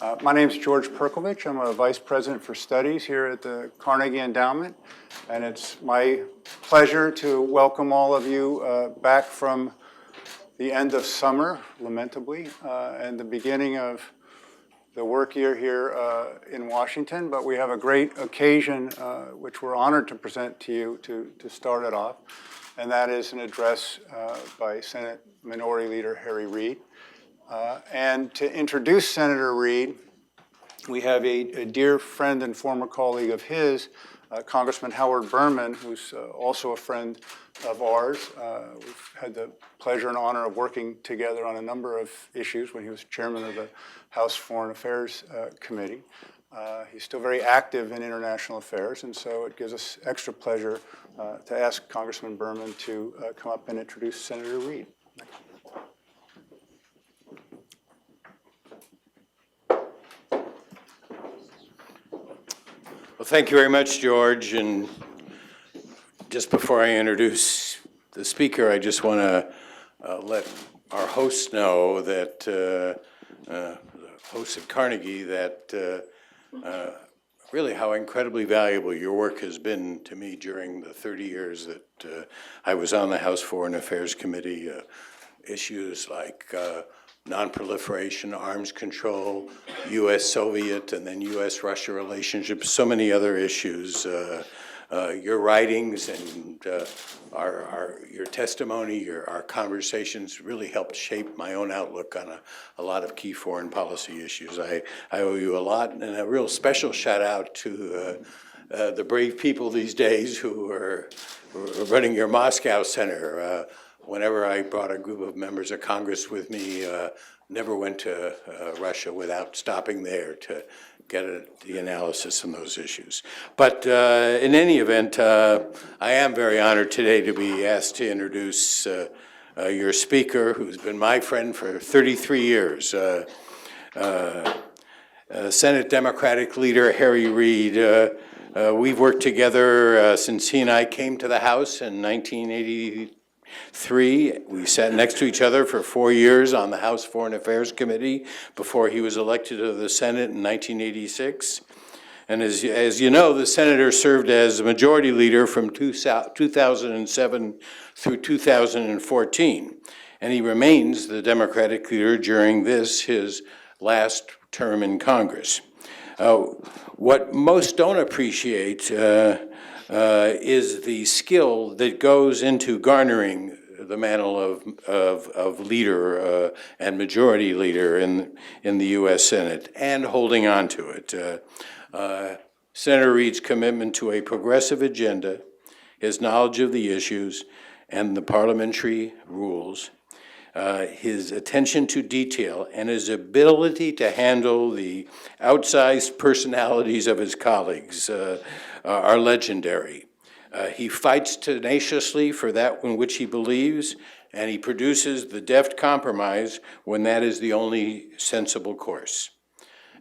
My name is George Perkovich. I'm a Vice President for Studies here at the Carnegie Endowment, and it's my pleasure to welcome all of you back from the end of summer, lamentably, and the beginning of the work year here in Washington. But we have a great occasion, which we're honored to present to you to start it off, and that is an address by Senate Minority Leader Reid. And to introduce Senator Reid, we have a dear friend and former colleague of his, Congressman Howard Berman, who's also a friend of ours. We've had the pleasure and honor of working together on a number of issues when he was chairman of the House Foreign Affairs Committee. He's still very active in international affairs, and so it gives us extra pleasure to ask Congressman Berman to come up and introduce Senator Reid. Well, thank you very much, George. And just before I introduce the speaker, I just want to let our hosts know that, the hosts at Carnegie, that really how incredibly valuable your work has been to me during the 30 years that I was on the House Foreign Affairs Committee. Issues like non-proliferation, arms control, U.S.-Soviet, and then U.S.-Russia relationships, so many other issues. Your writings and your testimony, our conversations really helped shape my own outlook on a lot of key foreign policy issues. I owe you a lot, and a real special shout out to the brave people these days who are running your Moscow Center. Whenever I brought a group of members of Congress with me, never went to Russia without stopping there to get the analysis on those issues. But in any event, I am very honored today to be asked to introduce your speaker, who's been my friend for 33 years, Senate Democratic Leader Reid. We've worked together since he and I came to the House in 1983. We sat next to each other for 4 years on the House Foreign Affairs Committee before he was elected to the Senate in 1986. And as you know, the senator served as Majority Leader from 2007 through 2014. And he remains the Democratic leader during his last term in Congress. What most don't appreciate is the skill that goes into garnering the mantle of leader and majority leader in the U.S. Senate and holding on to it. Senator Reid's commitment to a progressive agenda, his knowledge of the issues and the parliamentary rules, his attention to detail, and his ability to handle the outsized personalities of his colleagues are legendary. He fights tenaciously for that in which he believes, and he produces the deft compromise when that is the only sensible course.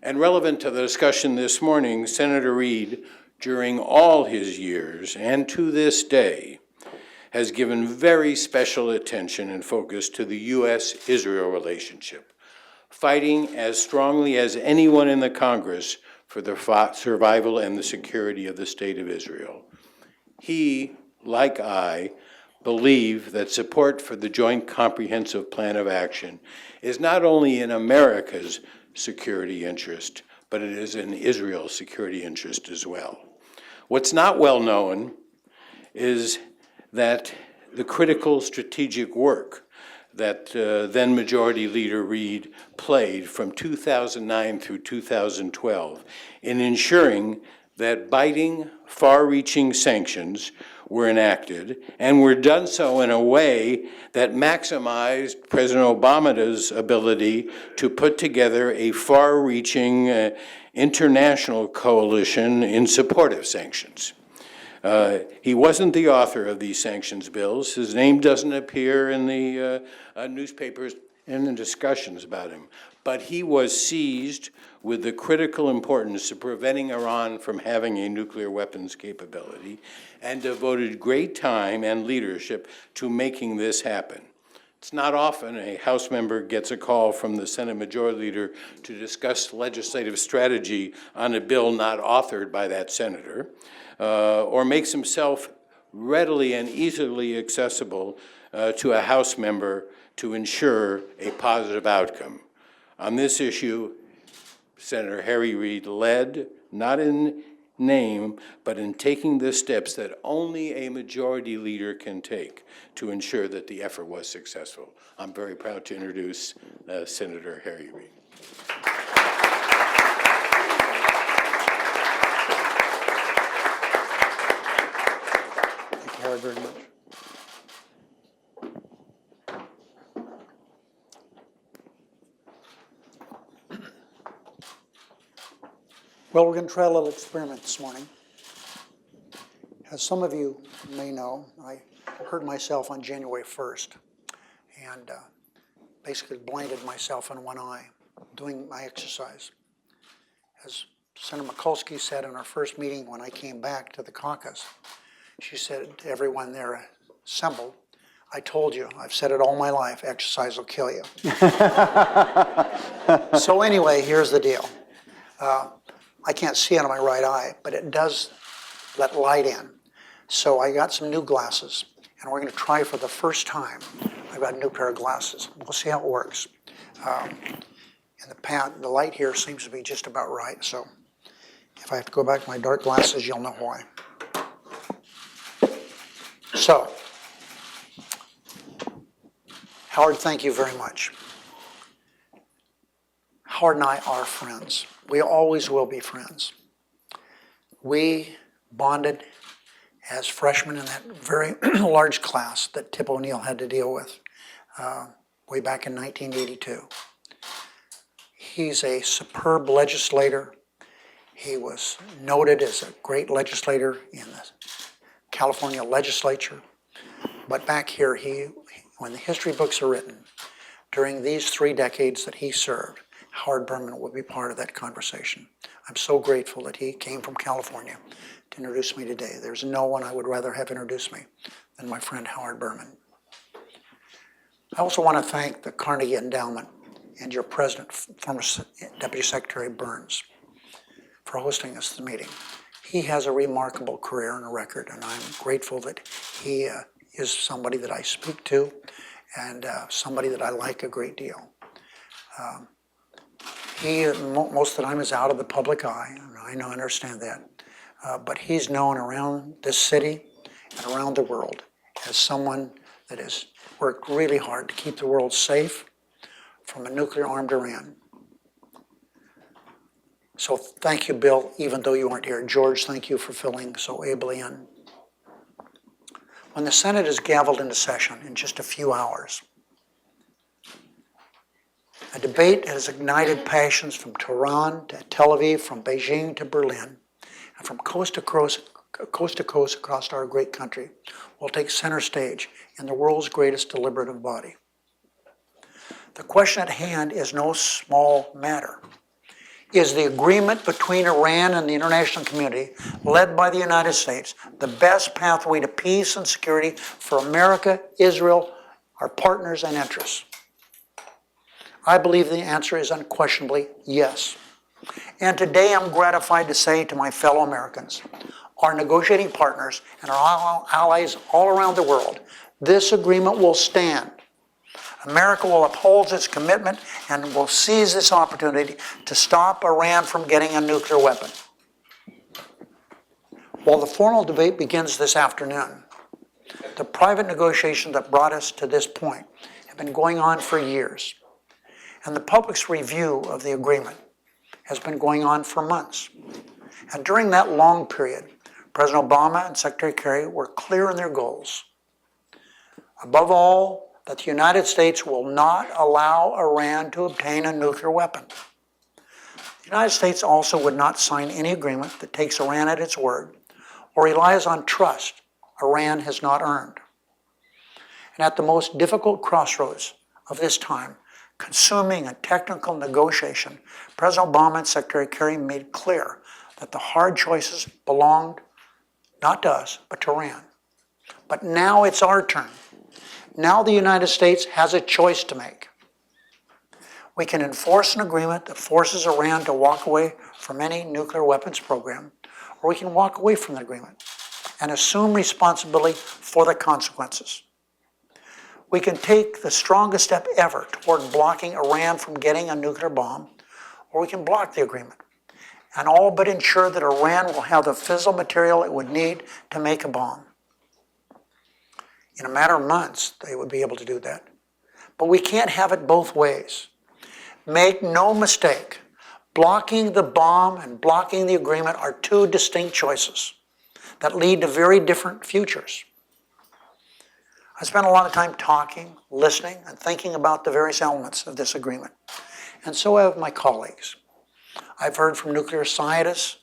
And relevant to the discussion this morning, Senator Reid, during all his years and to this day, has given very special attention and focus to the U.S.-Israel relationship, fighting as strongly as anyone in the Congress for the survival and the security of the State of Israel. He, like I, believe that support for the Joint Comprehensive Plan of Action is not only in America's security interest, but it is in Israel's security interest as well. What's not well known is that the critical strategic work that then Majority Leader Reid played from 2009 through 2012 in ensuring that biting, far-reaching sanctions were enacted and were done so in a way that maximized President Obama's ability to put together a far-reaching international coalition in support of sanctions. He wasn't the author of these sanctions bills. His name doesn't appear in the newspapers and the discussions about him. But he was seized with the critical importance of preventing Iran from having a nuclear weapons capability and devoted great time and leadership to making this happen. It's not often a House member gets a call from the Senate Majority Leader to discuss legislative strategy on a bill not authored by that senator, or makes himself readily and easily accessible to a House member to ensure a positive outcome. On this issue, Senator Harry Reid led, not in name, but in taking the steps that only a majority leader can take to ensure that the effort was successful. I'm very proud to introduce Senator Harry Reid. Thank you, Harry, very much. Well, we're going to try a little experiment this morning. As some of you may know, I hurt myself on January 1st and basically blinded myself in one eye doing my exercise. As Senator Mikulski said in our first meeting when I came back to the caucus, she said to everyone there assembled, "I told you, I've said it all my life, exercise will kill you." So anyway, here's the deal. I can't see out of my right eye, but it does let light in. So I got some new glasses, and we're going to try for the first time. I've got a new pair of glasses. We'll see how it works. And the light here seems to be just about right, so if I have to go back to my dark glasses, you'll know why. So, Howard, thank you very much. Howard and I are friends. We always will be friends. We bonded as freshmen in that very large class that Tip O'Neill had to deal with way back in 1982. He's a superb legislator. He was noted as a great legislator in the California legislature. But back here, when the history books are written, during these 3 decades that he served, Howard Berman would be part of that conversation. I'm so grateful that he came from California to introduce me today. There's no one I would rather have introduced me than my friend Howard Berman. I also want to thank the Carnegie Endowment and your president, former Deputy Secretary Burns, for hosting this meeting. He has a remarkable career and a record, and I'm grateful that he is somebody that I speak to and somebody that I like a great deal. He, most of the time, is out of the public eye, and I understand that. But he's known around this city and around the world as someone that has worked really hard to keep the world safe from a nuclear-armed Iran. So thank you, Bill, even though you weren't here. George, thank you for filling so ably in. When the Senate is gavelled into session in just a few hours, a debate has ignited passions from Tehran to Tel Aviv, from Beijing to Berlin, and from coast to coast across our great country will take center stage in the world's greatest deliberative body. The question at hand is no small matter. Is the agreement between Iran and the international community, led by the United States, the best pathway to peace and security for America, Israel, our partners and interests? I believe the answer is unquestionably yes. And today I'm gratified to say to my fellow Americans, our negotiating partners, and our allies all around the world, this agreement will stand. America will uphold its commitment and will seize this opportunity to stop Iran from getting a nuclear weapon. While the formal debate begins this afternoon, the private negotiations that brought us to this point have been going on for years. And the public's review of the agreement has been going on for months. And during that long period, President Obama and Secretary Kerry were clear in their goals. Above all, that the United States will not allow Iran to obtain a nuclear weapon. The United States also would not sign any agreement that takes Iran at its word or relies on trust Iran has not earned. And at the most difficult crossroads of this time, consuming a technical negotiation, President Obama and Secretary Kerry made clear that the hard choices belonged not to us, but to Iran. But now it's our turn. Now the United States has a choice to make. We can enforce an agreement that forces Iran to walk away from any nuclear weapons program, or we can walk away from the agreement and assume responsibility for the consequences. We can take the strongest step ever toward blocking Iran from getting a nuclear bomb, or we can block the agreement and all but ensure that Iran will have the fissile material it would need to make a bomb. In a matter of months, they would be able to do that. But we can't have it both ways. Make no mistake, blocking the bomb and blocking the agreement are two distinct choices that lead to very different futures. I spent a lot of time talking, listening, and thinking about the various elements of this agreement. And so have my colleagues. I've heard from nuclear scientists,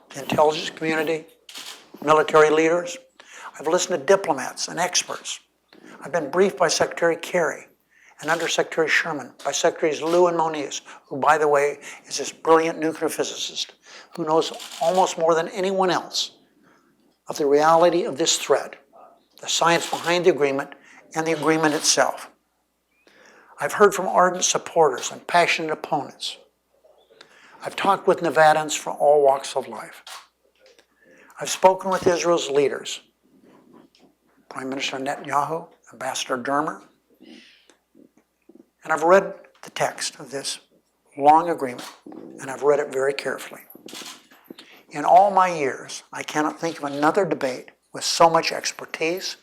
the intelligence community, military leaders. I've listened to diplomats and experts. I've been briefed by Secretary Kerry and Undersecretary Sherman, by Secretaries Liu and Moniz, who, by the way, is this brilliant nuclear physicist who knows almost more than anyone else of the reality of this threat, the science behind the agreement, and the agreement itself. I've heard from ardent supporters and passionate opponents. I've talked with Nevadans from all walks of life. I've spoken with Israel's leaders, Prime Minister Netanyahu, Ambassador Dermer, and I've read the text of this long agreement, and I've read it very carefully. In all my years, I cannot think of another debate with so much expertise,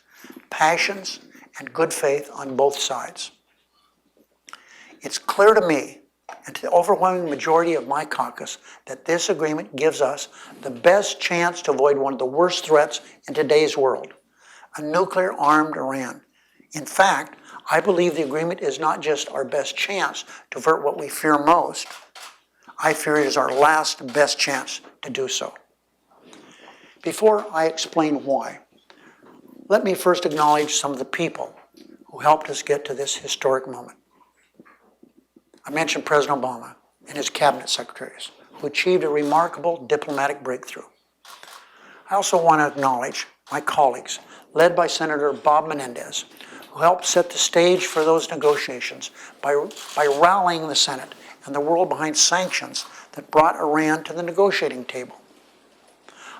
passions, and good faith on both sides. It's clear to me and to the overwhelming majority of my caucus that this agreement gives us the best chance to avoid one of the worst threats in today's world, a nuclear-armed Iran. In fact, I believe the agreement is not just our best chance to avert what we fear most. I fear it is our last best chance to do so. Before I explain why, let me first acknowledge some of the people who helped us get to this historic moment. I mentioned President Obama and his cabinet secretaries, who achieved a remarkable diplomatic breakthrough. I also want to acknowledge my colleagues, led by Senator Bob Menendez, who helped set the stage for those negotiations by rallying the Senate and the world behind sanctions that brought Iran to the negotiating table.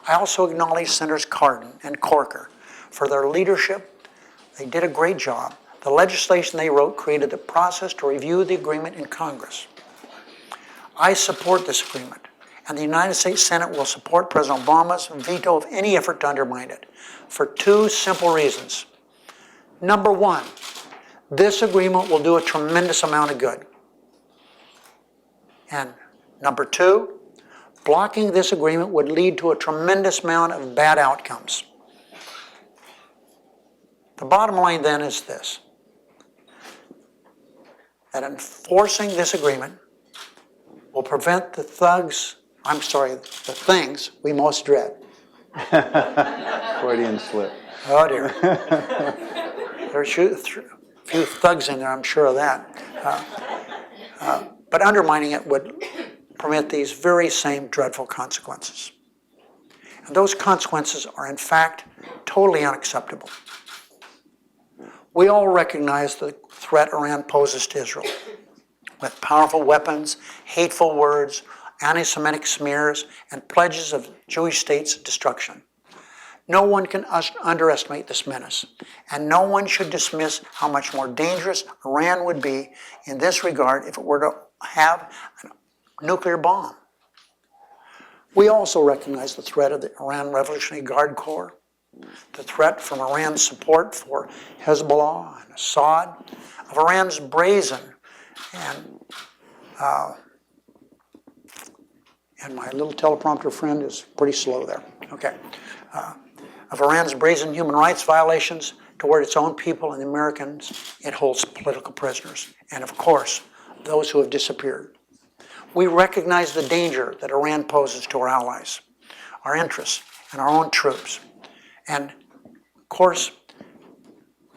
I also acknowledge Senators Cardin and Corker for their leadership. They did a great job. The legislation they wrote created the process to review the agreement in Congress. I support this agreement, and the United States Senate will support President Obama's veto of any effort to undermine it for two simple reasons. Number one, this agreement will do a tremendous amount of good. And number two, blocking this agreement would lead to a tremendous amount of bad outcomes. The bottom line then is this, that enforcing this agreement will prevent the things we most dread. Freudian slip. Oh dear. There's a few thugs in there, I'm sure of that. But undermining it would permit these very same dreadful consequences. And those consequences are in fact totally unacceptable. We all recognize the threat Iran poses to Israel with powerful weapons, hateful words, anti-Semitic smears, and pledges of Jewish state's destruction. No one can underestimate this menace, and no one should dismiss how much more dangerous Iran would be in this regard if it were to have a nuclear bomb. We also recognize the threat of the Iran Revolutionary Guard Corps, the threat from Iran's support for Hezbollah and Assad, of Iran's brazen and my little teleprompter friend is pretty slow there. Okay. Of Iran's brazen human rights violations toward its own people and the Americans it holds political prisoners, and of course, those who have disappeared. We recognize the danger that Iran poses to our allies, our interests, and our own troops. And, of course,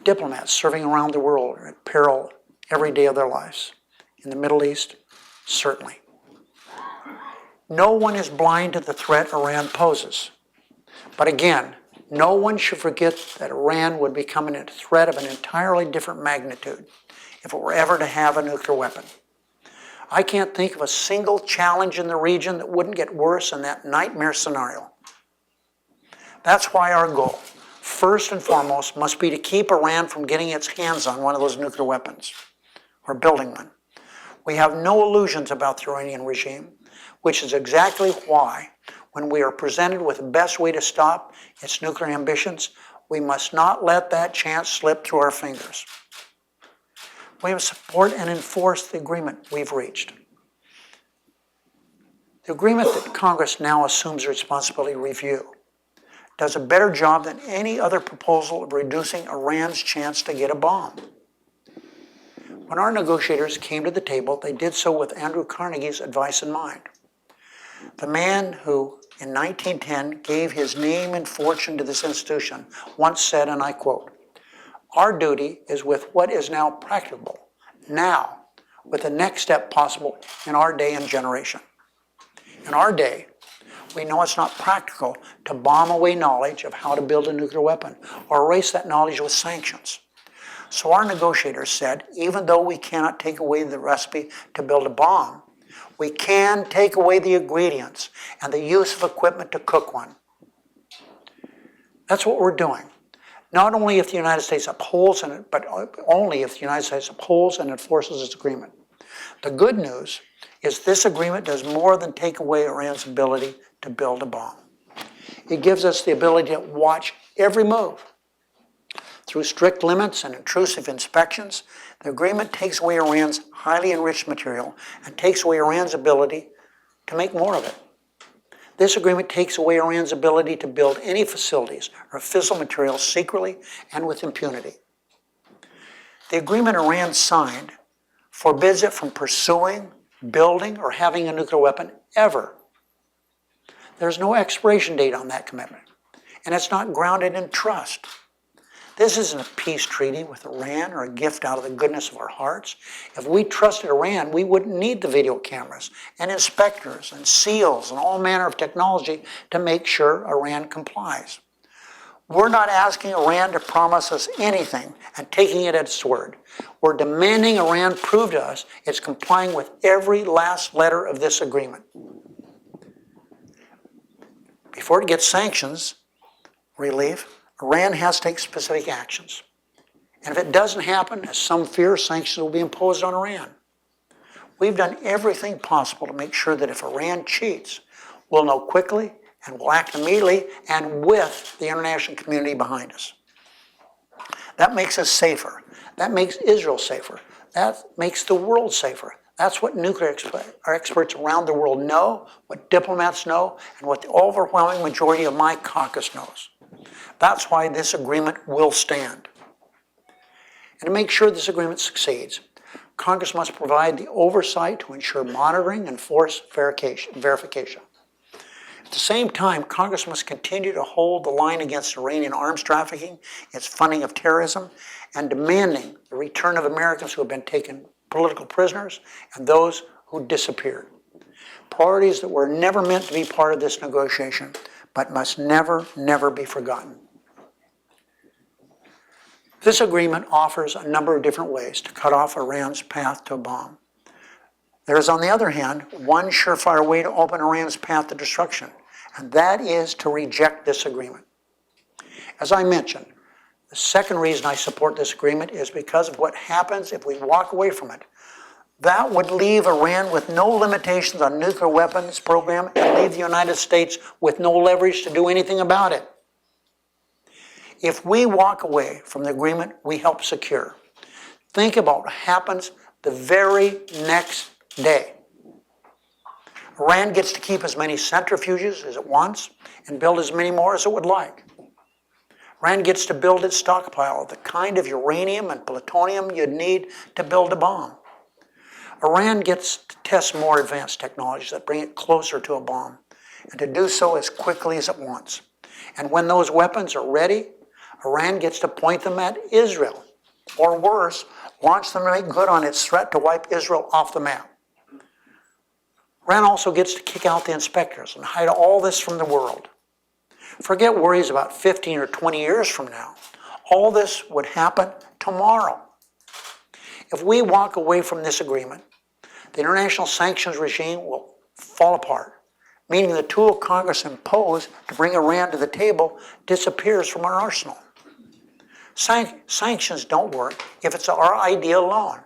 diplomats serving around the world are at peril every day of their lives. In the Middle East, certainly. No one is blind to the threat Iran poses. But again, No one should forget that Iran would become a threat of an entirely different magnitude if it were ever to have a nuclear weapon. I can't think of a single challenge in the region that wouldn't get worse in that nightmare scenario. That's why our goal, first and foremost, must be to keep Iran from getting its hands on one of those nuclear weapons or building one. We have no illusions about the Iranian regime, which is exactly why, when we are presented with the best way to stop its nuclear ambitions, we must not let that chance slip through our fingers. We must support and enforce the agreement we've reached. The agreement that Congress now assumes responsibility to review does a better job than any other proposal of reducing Iran's chance to get a bomb. When our negotiators came to the table, they did so with Andrew Carnegie's advice in mind. The man who, in 1910, gave his name and fortune to this institution once said, and I quote, "Our duty is with what is now practicable, now, with the next step possible in our day and generation." In our day, we know it's not practical to bomb away knowledge of how to build a nuclear weapon or erase that knowledge with sanctions. So our negotiators said, even though we cannot take away the recipe to build a bomb, we can take away the ingredients and the use of equipment to cook one. That's what we're doing. Not only if the United States upholds, but only if the United States upholds and enforces its agreement. The good news is this agreement does more than take away Iran's ability to build a bomb. It gives us the ability to watch every move. Through strict limits and intrusive inspections, the agreement takes away Iran's highly enriched material and takes away Iran's ability to make more of it. This agreement takes away Iran's ability to build any facilities or fissile materials secretly and with impunity. The agreement Iran signed forbids it from pursuing, building, or having a nuclear weapon ever. There's no expiration date on that commitment, and it's not grounded in trust. This isn't a peace treaty with Iran or a gift out of the goodness of our hearts. If we trusted Iran, we wouldn't need the video cameras and inspectors and SEALs and all manner of technology to make sure Iran complies. We're not asking Iran to promise us anything and taking it at its word. We're demanding Iran prove to us it's complying with every last letter of this agreement. Before it gets sanctions relief, Iran has to take specific actions. And if it doesn't happen, as some fear, sanctions will be imposed on Iran. We've done everything possible to make sure that if Iran cheats, we'll know quickly and we'll act immediately and with the international community behind us. That makes us safer. That makes Israel safer. That makes the world safer. That's what nuclear experts around the world know, what diplomats know, and what the overwhelming majority of my caucus knows. That's why this agreement will stand. And to make sure this agreement succeeds, Congress must provide the oversight to ensure monitoring and force verification. At the same time, Congress must continue to hold the line against Iranian arms trafficking, its funding of terrorism, and demanding the return of Americans who have been taken political prisoners and those who disappeared. Priorities that were never meant to be part of this negotiation, but must never, never be forgotten. This agreement offers a number of different ways to cut off Iran's path to a bomb. There is, on the other hand, one surefire way to open Iran's path to destruction, and that is to reject this agreement. As I mentioned, the second reason I support this agreement is because of what happens if we walk away from it. That would leave Iran with no limitations on nuclear weapons program and leave the United States with no leverage to do anything about it. If we walk away from the agreement we help secure, think about what happens the very next day. Iran gets to keep as many centrifuges as it wants and build as many more as it would like. Iran gets to build its stockpile of the kind of uranium and plutonium you'd need to build a bomb. Iran gets to test more advanced technologies that bring it closer to a bomb, and to do so as quickly as it wants. And when those weapons are ready, Iran gets to point them at Israel, or worse, launch them to make good on its threat to wipe Israel off the map. Iran also gets to kick out the inspectors and hide all this from the world. Forget worries about 15 or 20 years from now. All this would happen tomorrow. If we walk away from this agreement, the international sanctions regime will fall apart, meaning the tool Congress imposed to bring Iran to the table disappears from our arsenal. Sanctions don't work if it's our idea alone.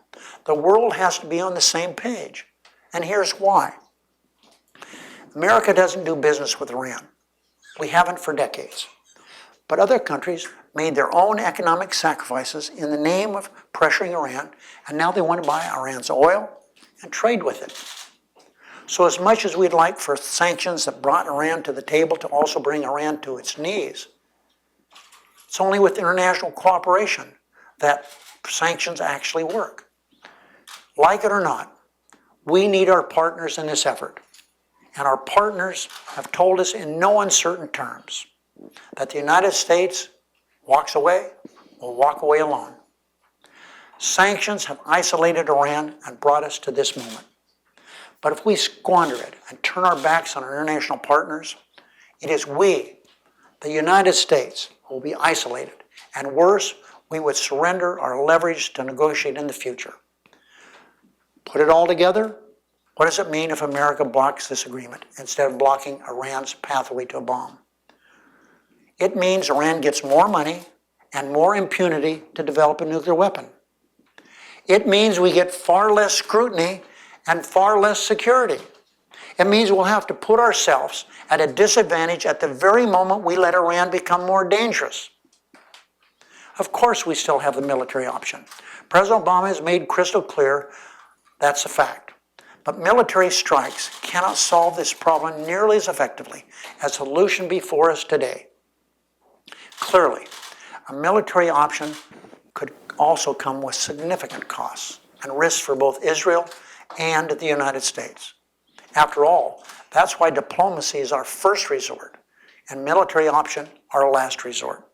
The world has to be on the same page. And here's why. America doesn't do business with Iran. We haven't for decades. But other countries made their own economic sacrifices in the name of pressuring Iran, and now they want to buy Iran's oil and trade with it. So as much as we'd like for sanctions that brought Iran to the table to also bring Iran to its knees, it's only with international cooperation that sanctions actually work. Like it or not, we need our partners in this effort. And our partners have told us in no uncertain terms that the United States walks away, will walk away alone. Sanctions have isolated Iran and brought us to this moment. But if we squander it and turn our backs on our international partners, it is we, the United States, who will be isolated. And worse, we would surrender our leverage to negotiate in the future. Put it all together, what does it mean if America blocks this agreement instead of blocking Iran's pathway to a bomb? It means Iran gets more money and more impunity to develop a nuclear weapon. It means we get far less scrutiny and far less security. It means we'll have to put ourselves at a disadvantage at the very moment we let Iran become more dangerous. Of course, we still have the military option. President Obama has made crystal clear that's a fact. But military strikes cannot solve this problem nearly as effectively as the solution before us today. Clearly, a military option could also come with significant costs and risks for both Israel and the United States. After all, that's why diplomacy is our first resort and military option our last resort.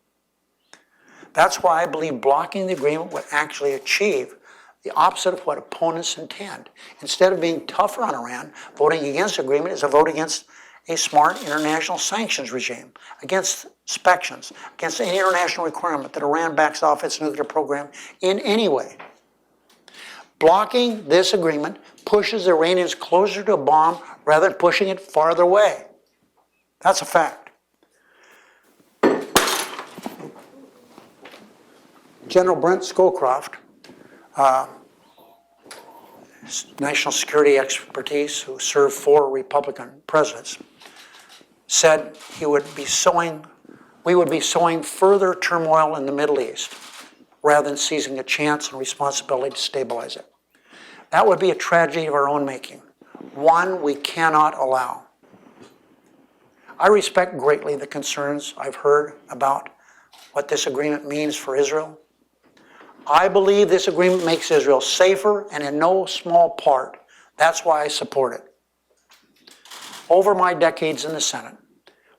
That's why I believe blocking the agreement would actually achieve the opposite of what opponents intend. Instead of being tougher on Iran, voting against the agreement is a vote against a smart international sanctions regime, against inspections, against any international requirement that Iran backs off its nuclear program in any way. Blocking this agreement pushes the Iranians closer to a bomb rather than pushing it farther away. That's a fact. General Brent Scowcroft, national security expertise who served 4 Republican presidents, said we would be sowing further turmoil in the Middle East rather than seizing a chance and responsibility to stabilize it. That would be a tragedy of our own making, one we cannot allow. I respect greatly the concerns I've heard about what this agreement means for Israel. I believe this agreement makes Israel safer, and in no small part, that's why I support it. Over my decades in the Senate,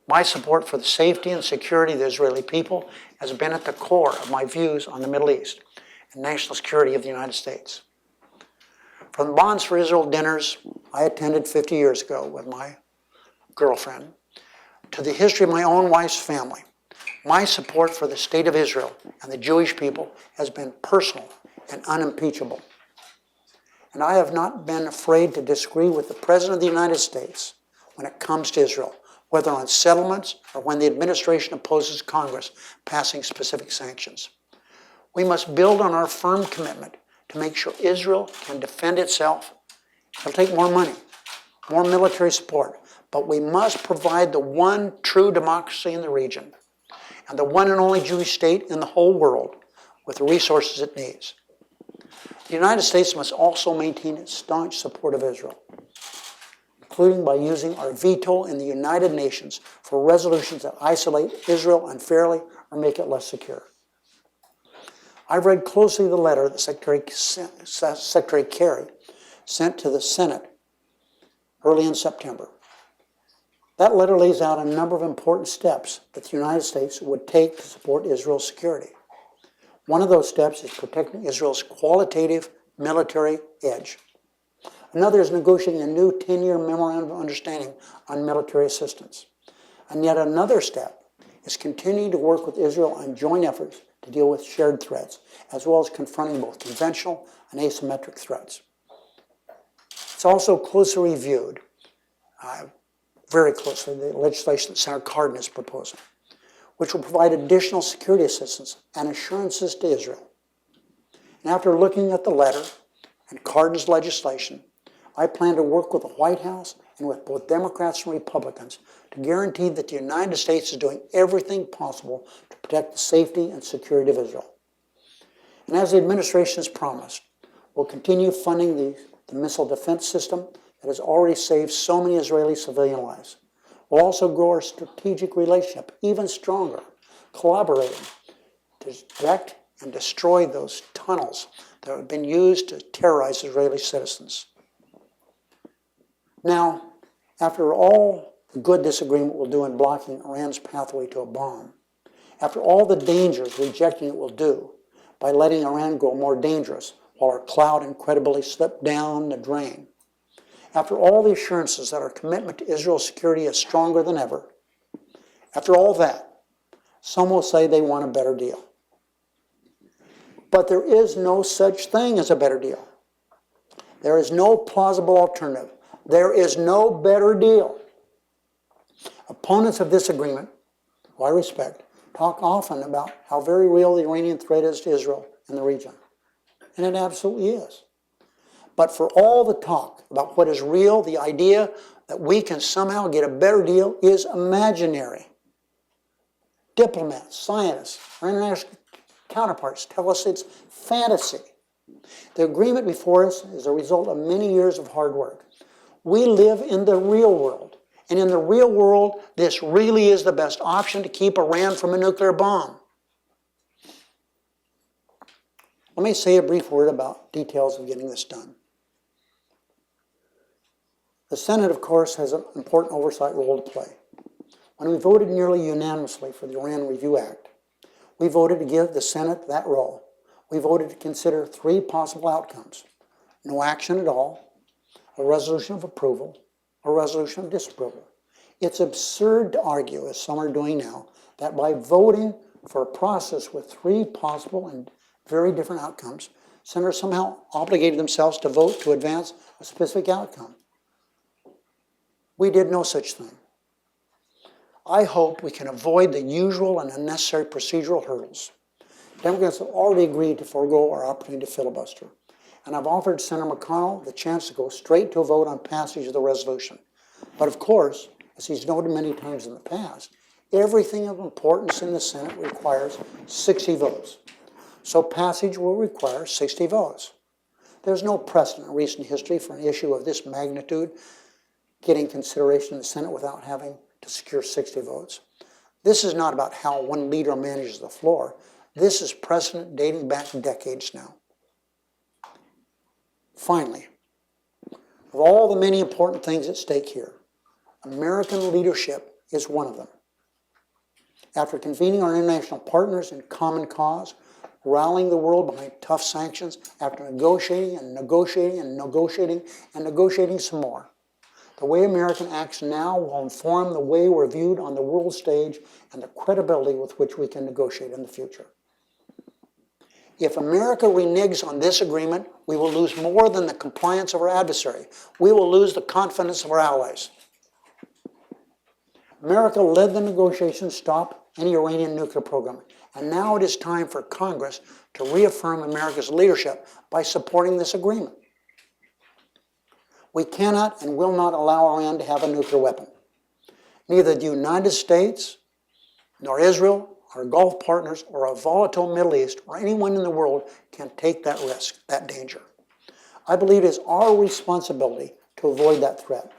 my support for the safety and security of the Israeli people has been at the core of my views on the Middle East and national security of the United States. From the Bonds for Israel dinners I attended 50 years ago with my girlfriend, to the history of my own wife's family, my support for the state of Israel and the Jewish people has been personal and unimpeachable. And I have not been afraid to disagree with the President of the United States when it comes to Israel, whether on settlements or when the administration opposes Congress passing specific sanctions. We must build on our firm commitment to make sure Israel can defend itself. It'll take more money, more military support, but we must provide the one true democracy in the region and the one and only Jewish state in the whole world with the resources it needs. The United States must also maintain its staunch support of Israel, including by using our veto in the United Nations for resolutions that isolate Israel unfairly or make it less secure. I've read closely the letter that Secretary Kerry sent to the Senate early in September. That letter lays out a number of important steps that the United States would take to support Israel's security. One of those steps is protecting Israel's qualitative military edge. Another is negotiating a new 10-year memorandum of understanding on military assistance. And yet another step is continuing to work with Israel on joint efforts to deal with shared threats, as well as confronting both conventional and asymmetric threats. It's also closely reviewed, very closely, the legislation that Senator Cardin is proposing, which will provide additional security assistance and assurances to Israel. And after looking at the letter and Cardin's legislation, I plan to work with the White House and with both Democrats and Republicans to guarantee that the United States is doing everything possible to protect the safety and security of Israel. And as the administration has promised, we'll continue funding the missile defense system that has already saved so many Israeli civilian lives. We'll also grow our strategic relationship even stronger, collaborating to direct and destroy those tunnels that have been used to terrorize Israeli citizens. Now, after all the good this agreement will do in blocking Iran's pathway to a bomb, after all the dangers rejecting it will do by letting Iran grow more dangerous while our clout and credibility slip down the drain, after all the assurances that our commitment to Israel's security is stronger than ever, after all that, some will say they want a better deal. But there is no such thing as a better deal. There is no plausible alternative. There is no better deal. Opponents of this agreement, who I respect, talk often about how very real the Iranian threat is to Israel and the region. And it absolutely is. But for all the talk about what is real, the idea that we can somehow get a better deal is imaginary. Diplomats, scientists, our international counterparts tell us it's fantasy. The agreement before us is a result of many years of hard work. We live in the real world. And in the real world, this really is the best option to keep Iran from a nuclear bomb. Let me say a brief word about details of getting this done. The Senate, of course, has an important oversight role to play. When we voted nearly unanimously for the Iran Review Act, we voted to give the Senate that role. We voted to consider three possible outcomes: no action at all, a resolution of approval, a resolution of disapproval. It's absurd to argue, as some are doing now, that by voting for a process with three possible and very different outcomes, senators somehow obligated themselves to vote to advance a specific outcome. We did no such thing. I hope we can avoid the usual and unnecessary procedural hurdles. Democrats have already agreed to forego our opportunity to filibuster, and I've offered Senator McConnell the chance to go straight to a vote on passage of the resolution. But of course, as he's noted many times in the past, everything of importance in the Senate requires 60 votes. So passage will require 60 votes. There's no precedent in recent history for an issue of this magnitude getting consideration in the Senate without having to secure 60 votes. This is not about how one leader manages the floor. This is precedent dating back decades now. Finally, of all the many important things at stake here, American leadership is one of them. After convening our international partners in common cause, rallying the world behind tough sanctions, after negotiating and negotiating and negotiating and negotiating some more, the way America acts now will inform the way we're viewed on the world stage and the credibility with which we can negotiate in the future. If America reneges on this agreement, we will lose more than the compliance of our adversary. We will lose the confidence of our allies. America led the negotiations to stop any Iranian nuclear program, and now it is time for Congress to reaffirm America's leadership by supporting this agreement. We cannot and will not allow Iran to have a nuclear weapon. Neither the United States, nor Israel, our Gulf partners, or a volatile Middle East, or anyone in the world can take that risk, that danger. I believe it is our responsibility to avoid that threat.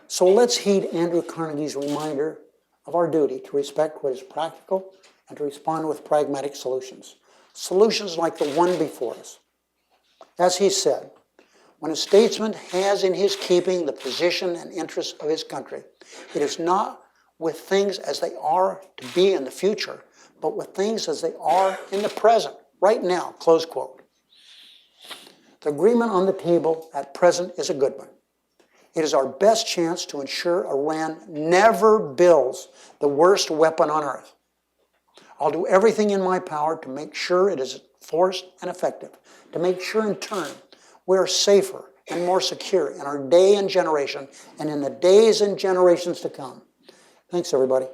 So let's heed Andrew Carnegie's reminder of our duty to respect what is practical and to respond with pragmatic solutions. Solutions like the one before us. As he said, when a statesman has in his keeping the position and interests of his country, it is not with things as they are to be in the future, but with things as they are in the present, right now, close quote. The agreement on the table at present is a good one. It is our best chance to ensure Iran never builds the worst weapon on earth. I'll do everything in my power to make sure it is forced and effective, to make sure in turn we are safer and more secure in our day and generation and in the days and generations to come. Thanks, everybody.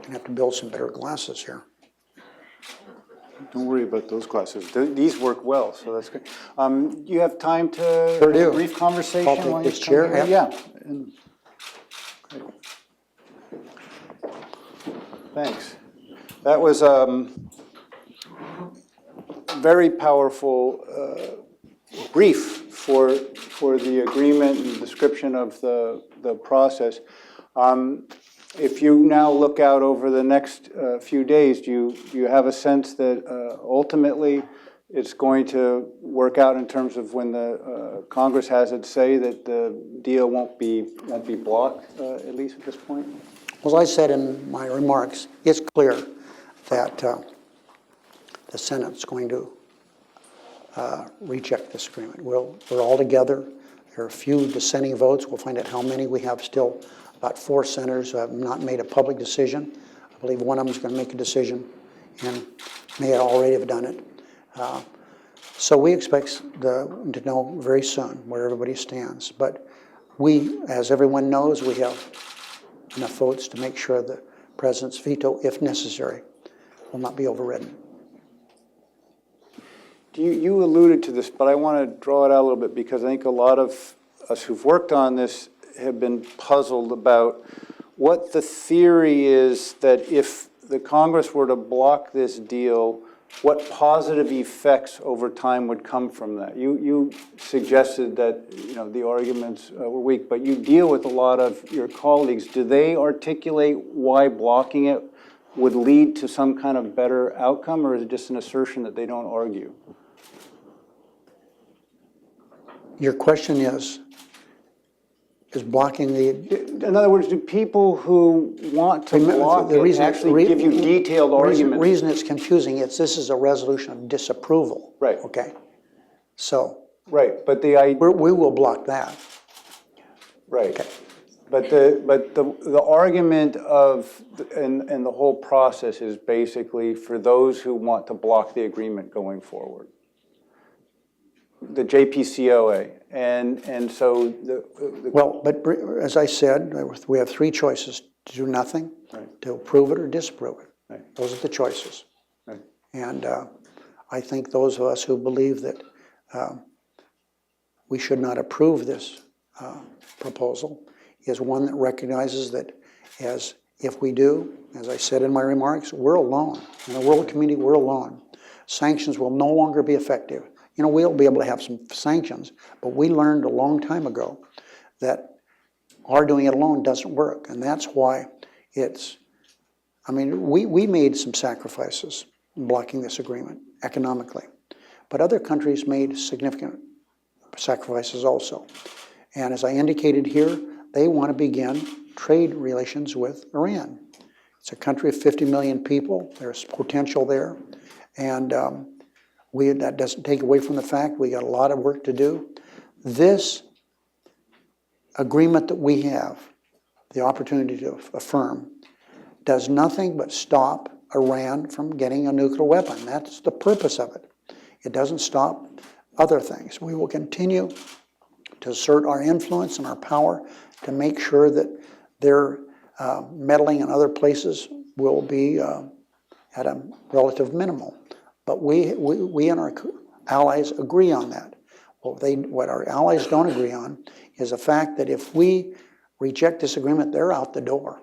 I have to build some better glasses here. Don't worry about those glasses. These work well, so that's good. You have time to Sure have do. a brief conversation? I'll take while you this come chair, here? yep. Yeah. Great. Thanks. That was very powerful brief for the agreement and description of the process. If you now look out over the next few days, do you have a sense that ultimately it's going to work out in terms of when the Congress has its say that the deal won't be blocked, at least at this point? As I said in my remarks, it's clear that the Senate's going to reject this agreement. We're all together. There are a few dissenting votes. We'll find out how many. We have still about 4 senators who have not made a public decision. I believe one of them is going to make a decision and may already have done it. So we expect to know very soon where everybody stands. But we, as everyone knows, we have enough votes to make sure the president's veto, if necessary, will not be overridden. You alluded to this, but I want to draw it out a little bit because I think a lot of us who've worked on this have been puzzled about what the theory is that if the Congress were to block this deal, what positive effects over time would come from that. You suggested that the arguments were weak, but you deal with a lot of your colleagues. Do they articulate why blocking it would lead to some kind of better outcome, or is it just an assertion that they don't argue? Your question is blocking the... In other words, do people who want to block it actually give you detailed arguments? The reason it's confusing is this is a resolution of disapproval. Right. Okay? So... Right, but the idea... We will block that. Right. Okay. But the argument of, and the whole process is basically for those who want to block the agreement going forward. The JPCOA, and so Well, but as I said, we have 3 choices: to do nothing, right, to approve it, or disapprove it. Right. Those are the choices. Right. And I think those of us who believe that we should not approve this proposal is one that recognizes that if we do, as I said in my remarks, we're alone. In the world community, we're alone. Sanctions will no longer be effective. We'll be able to have some sanctions, but we learned a long time ago that our doing it alone doesn't work. And that's why we made some sacrifices in blocking this agreement economically, but other countries made significant sacrifices also. And as I indicated here, they want to begin trade relations with Iran. It's a country of 50 million people. There's potential there. And that doesn't take away from the fact we got a lot of work to do. This agreement that we have, the opportunity to affirm, does nothing but stop Iran from getting a nuclear weapon. That's the purpose of it. It doesn't stop other things. We will continue to assert our influence and our power to make sure that their meddling in other places will be at a relative minimal. But we and our allies agree on that. What our allies don't agree on is the fact that if we reject this agreement, they're out the door.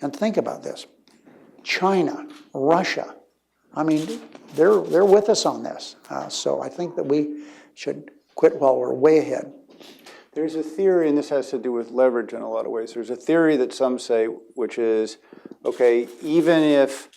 And think about this. China, Russia, they're with us on this. So I think that we should quit while we're way ahead. There's a theory, and this has to do with leverage in a lot of ways. There's a theory that some say, which is, okay, even if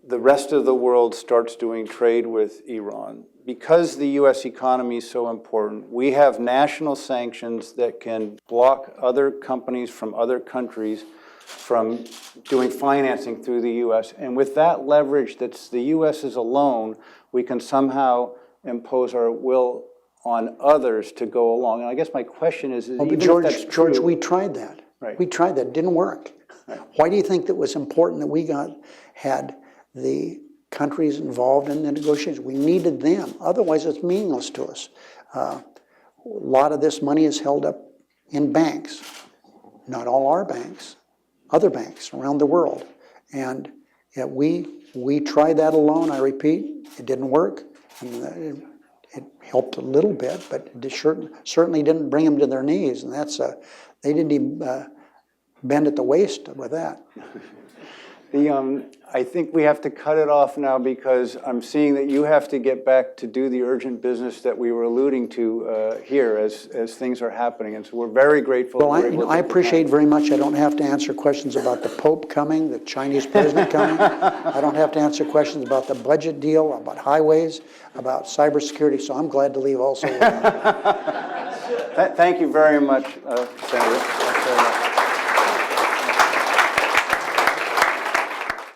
the rest of the world starts doing trade with Iran, because the U.S. economy is so important, we have national sanctions that can block other companies from other countries from doing financing through the U.S. And with that leverage that's the U.S.'s alone, we can somehow impose our will on others to go along. And I guess my question is But even George, if that's George, true, we tried that. Right. We tried that, it didn't work. Why do you think that was important that we had the countries involved in the negotiations? We needed them, otherwise it's meaningless to us. A lot of this money is held up in banks, not all our banks, other banks around the world. And yet we tried that alone, I repeat, it didn't work. And it helped a little bit, but it certainly didn't bring them to their knees, and they didn't even bend at the waist with that. I think we have to cut it off now because I'm seeing that you have to get back to do the urgent business that we were alluding to here as things are happening. And so we're very grateful. Well, I appreciate very much I don't have to answer questions about the Pope coming, the Chinese president coming. I don't have to answer questions about the budget deal, about highways, about cybersecurity, so I'm glad to leave also. Thank you very much, Senator.